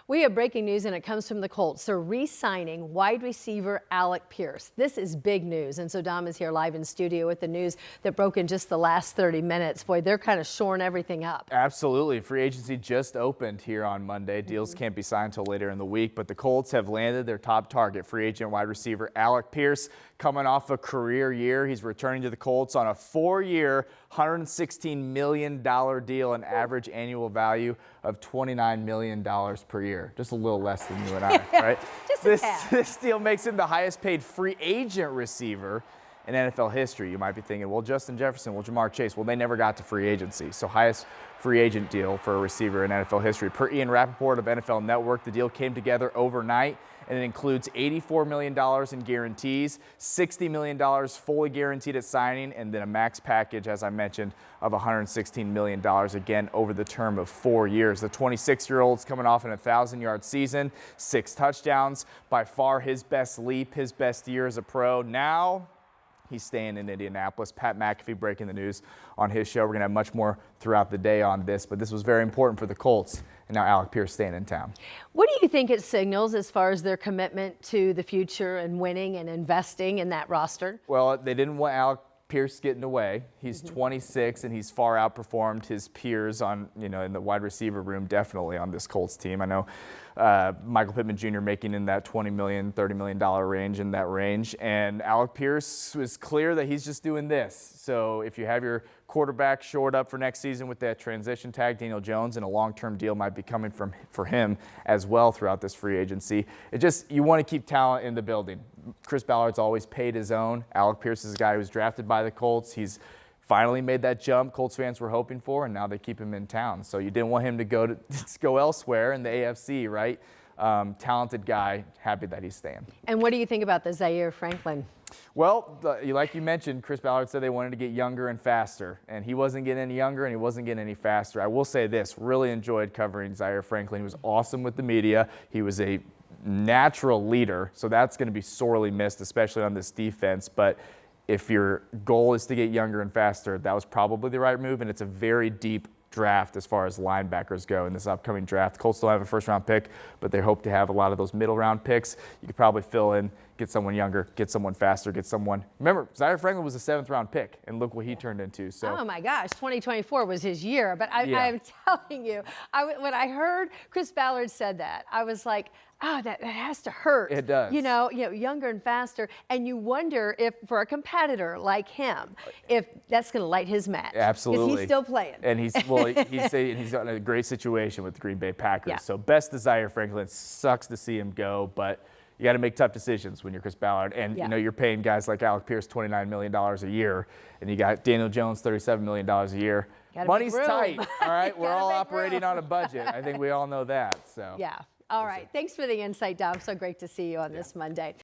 We have breaking news, and it comes from the Colts. They're re-signing wide receiver Alec Pierce. This is big news, and so Dom is here live in studio with the news that broke in just the last 30 minutes. Boy, they're kind of shoring everything up. Absolutely. Free agency just opened here on Monday. Deals can't be signed until later in the week, but the Colts have landed their top target, free agent wide receiver Alec Pierce, coming off a career year. He's returning to the Colts on a 4-year, $116 million deal, an average annual value of $29 million per year. Just a little less than you and I, right? This deal makes him the highest paid free agent receiver in NFL history. You might be thinking, well, Justin Jefferson, well, Jamar Chase, well, they never got to free agency. So highest free agent deal for a receiver in NFL history. Per Ian Rappaport of NFL Network, the deal came together overnight, and it includes $84 million in guarantees, $60 million fully guaranteed at signing, and then a max package, as I mentioned, of $116 million, again, over the term of 4 years. The 26-year-old's coming off an 1,000-yard season, 6 touchdowns, by far his best leap, his best year as a pro. Now he's staying in Indianapolis. Pat McAfee breaking the news on his show. We're going to have much more throughout the day on this, but this was very important for the Colts, and now Alec Pierce staying in town. What do you think it signals as far as their commitment to the future and winning and investing in that roster? Well, they didn't want Alec Pierce getting away. He's 26, and he's far outperformed his peers on, in the wide receiver room, definitely on this Colts team. I know Michael Pittman Jr. making in that $20 million, $30 million range, and Alec Pierce was clear that he's just doing this. So if you have your quarterback shored up for next season with that transition tag, Daniel Jones, and a long-term deal might be coming for him as well throughout this free agency. You want to keep talent in the building. Chris Ballard's always paid his own. Alec Pierce is a guy who was drafted by the Colts. He's finally made that jump Colts fans were hoping for, and now they keep him in town. So you didn't want him to go elsewhere in the AFC, right? Talented guy, happy that he's staying. And what do you think about the Zaire Franklin? Well, like you mentioned, Chris Ballard said they wanted to get younger and faster, and he wasn't getting any younger and he wasn't getting any faster. I will say this, really enjoyed covering Zaire Franklin. He was awesome with the media. He was a natural leader, so that's going to be sorely missed, especially on this defense. But if your goal is to get younger and faster, that was probably the right move, and it's a very deep draft as far as linebackers go in this upcoming draft. Colts still have a first-round pick, but they hope to have a lot of those middle-round picks. You could probably fill in, get someone younger, get someone faster, get someone. Remember, Zaire Franklin was a 7th-round pick, and look what he turned into. So. Oh my gosh, 2024 was his year. But I'm telling you, when I heard Chris Ballard said that, I was like, oh, that has to hurt. It does. Younger and faster, and you wonder if, for a competitor like him, if that's going to light his match. Absolutely. Because he's still playing. And he's got in a great situation with the Green Bay Packers. Yeah. So best to Zaire Franklin. Sucks to see him go, but you got to make tough decisions when you're Chris Ballard. And you're paying guys like Alec Pierce $29 million a year, and you got Daniel Jones $37 million a year. Money's tight. All right, we're all operating on a budget. I think we all know that. So yeah. All right. Thanks for the insight, Dom. So great to see you on this Monday.